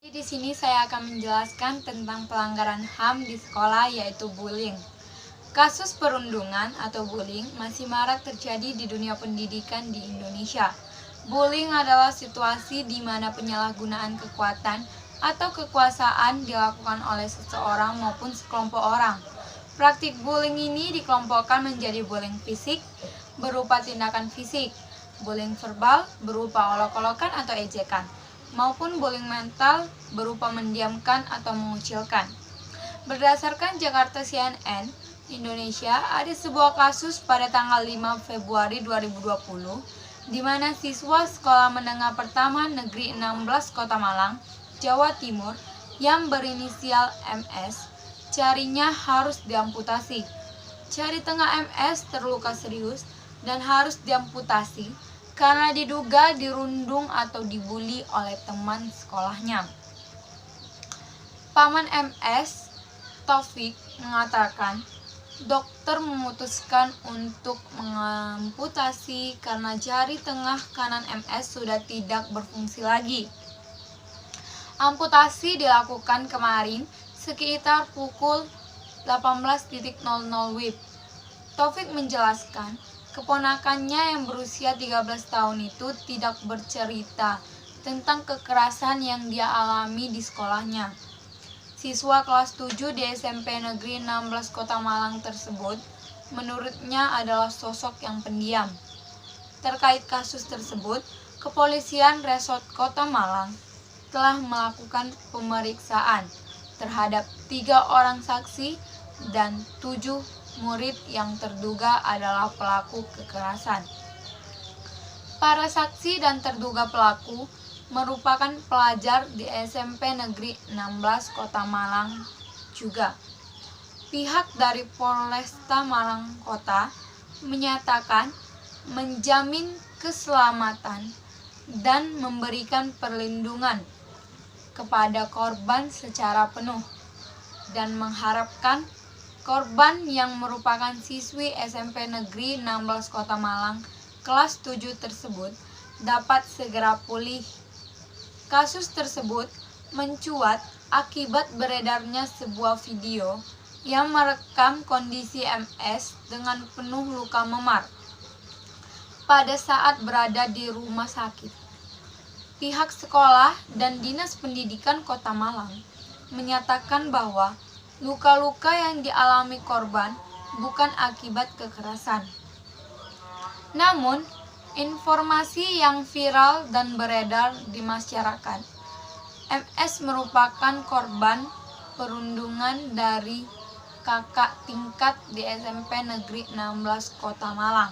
Di sini saya akan menjelaskan tentang pelanggaran HAM di sekolah, yaitu bullying. Kasus perundungan atau bullying masih marak terjadi di dunia pendidikan di Indonesia. Bullying adalah situasi di mana penyalahgunaan kekuatan atau kekuasaan dilakukan oleh seseorang maupun sekelompok orang. Praktik bullying ini dikelompokkan menjadi bullying fisik berupa tindakan fisik, bullying verbal berupa olok-olokan atau ejekan, maupun bullying mental berupa mendiamkan atau mengucilkan. Berdasarkan Jakarta CNN Indonesia, ada sebuah kasus pada tanggal 5 Februari 2020 di mana siswa Sekolah Menengah Pertama Negeri 16 Kota Malang, Jawa Timur yang berinisial MS, jarinya harus diamputasi. Jari tengah MS terluka serius dan harus diamputasi karena diduga dirundung atau dibuli oleh teman sekolahnya. Paman MS, Taufik, mengatakan dokter memutuskan untuk mengamputasi karena jari tengah kanan MS sudah tidak berfungsi lagi. Amputasi dilakukan kemarin sekitar pukul 18.00 WIB. Taufik menjelaskan, keponakannya yang berusia 13 tahun itu tidak bercerita tentang kekerasan yang dia alami di sekolahnya. Siswa kelas 7 di SMP Negeri 16 Kota Malang tersebut menurutnya adalah sosok yang pendiam. Terkait kasus tersebut, Kepolisian Resort Kota Malang telah melakukan pemeriksaan terhadap 3 orang saksi dan 7 murid yang terduga adalah pelaku kekerasan. Para saksi dan terduga pelaku merupakan pelajar di SMP Negeri 16 Kota Malang juga. Pihak dari Polresta Malang Kota menyatakan menjamin keselamatan dan memberikan perlindungan kepada korban secara penuh dan mengharapkan korban yang merupakan siswi SMP Negeri 16 Kota Malang kelas 7 tersebut dapat segera pulih. Kasus tersebut mencuat akibat beredarnya sebuah video yang merekam kondisi MS dengan penuh luka memar pada saat berada di rumah sakit. Pihak sekolah dan Dinas Pendidikan Kota Malang menyatakan bahwa luka-luka yang dialami korban bukan akibat kekerasan. Namun, informasi yang viral dan beredar di masyarakat, MS merupakan korban perundungan dari kakak tingkat di SMP Negeri 16 Kota Malang.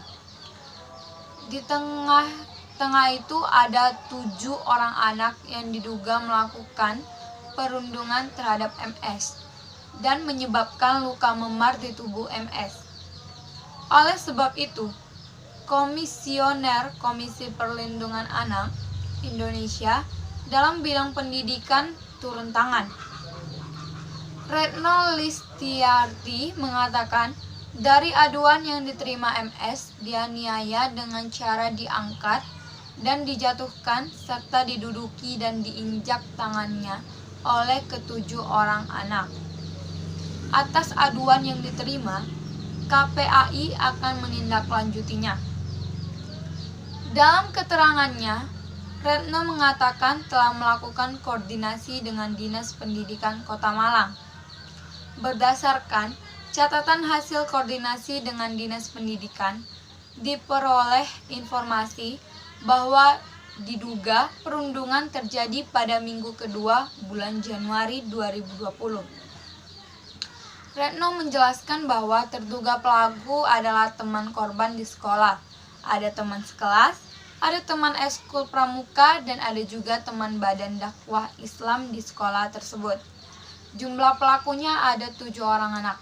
Di tengah itu ada 7 orang anak yang diduga melakukan perundungan terhadap MS dan menyebabkan luka memar di tubuh MS. Oleh sebab itu, Komisioner Komisi Perlindungan Anak Indonesia dalam bidang pendidikan turun tangan. Retno Listiarti mengatakan, dari aduan yang diterima MS, dianiaya dengan cara diangkat dan dijatuhkan serta diduduki dan diinjak tangannya oleh ketujuh orang anak. Atas aduan yang diterima, KPAI akan menindaklanjutinya. Dalam keterangannya, Retno mengatakan telah melakukan koordinasi dengan Dinas Pendidikan Kota Malang. Berdasarkan catatan hasil koordinasi dengan Dinas Pendidikan, diperoleh informasi bahwa diduga perundungan terjadi pada minggu kedua bulan Januari 2020. Retno menjelaskan bahwa terduga pelaku adalah teman korban di sekolah. Ada teman sekelas, ada teman eskul pramuka, dan ada juga teman badan dakwah Islam di sekolah tersebut. Jumlah pelakunya ada 7 orang anak.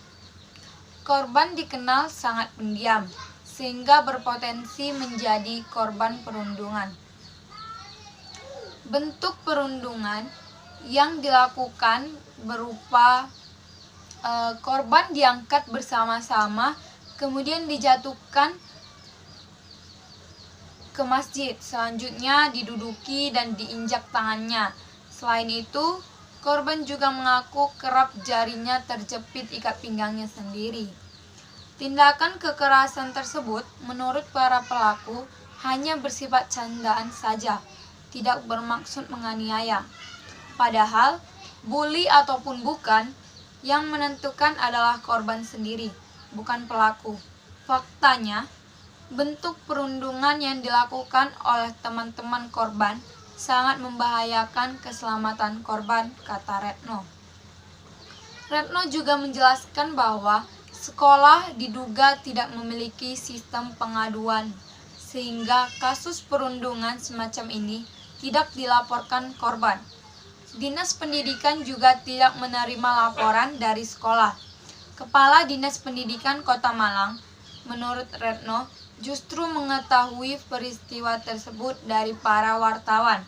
Korban dikenal sangat pendiam, sehingga berpotensi menjadi korban perundungan. Bentuk perundungan yang dilakukan berupa korban diangkat bersama-sama, kemudian dijatuhkan ke masjid. Selanjutnya diduduki dan diinjak tangannya Selain itu, korban juga mengaku kerap jarinya terjepit ikat pinggangnya sendiri. Tindakan kekerasan tersebut menurut para pelaku hanya bersifat candaan saja, tidak bermaksud menganiaya. Padahal, bully ataupun bukan, yang menentukan adalah korban sendiri, bukan pelaku. Faktanya, bentuk perundungan yang dilakukan oleh teman-teman korban sangat membahayakan keselamatan korban, kata Retno. Retno juga menjelaskan bahwa sekolah diduga tidak memiliki sistem pengaduan, sehingga kasus perundungan semacam ini tidak dilaporkan korban. Dinas Pendidikan juga tidak menerima laporan dari sekolah. Kepala Dinas Pendidikan Kota Malang, menurut Retno, justru mengetahui peristiwa tersebut dari para wartawan.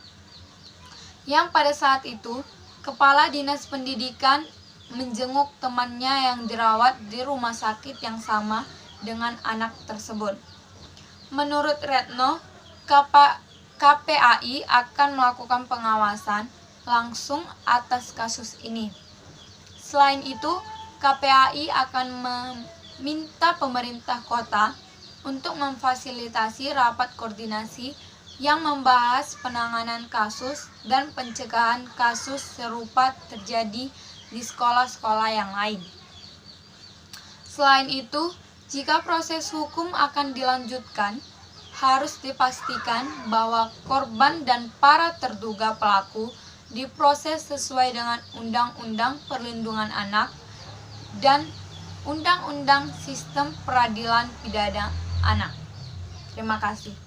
Yang pada saat itu, Kepala Dinas Pendidikan menjenguk temannya yang dirawat di rumah sakit yang sama dengan anak tersebut. Menurut Retno, KPAI akan melakukan pengawasan langsung atas kasus ini. Selain itu, KPAI akan meminta pemerintah kota untuk memfasilitasi rapat koordinasi yang membahas penanganan kasus dan pencegahan kasus serupa terjadi di sekolah-sekolah yang lain. Selain itu, jika proses hukum akan dilanjutkan, harus dipastikan bahwa korban dan para terduga pelaku diproses sesuai dengan Undang-Undang Perlindungan Anak dan Undang-Undang Sistem Peradilan Pidana Anak. Terima kasih.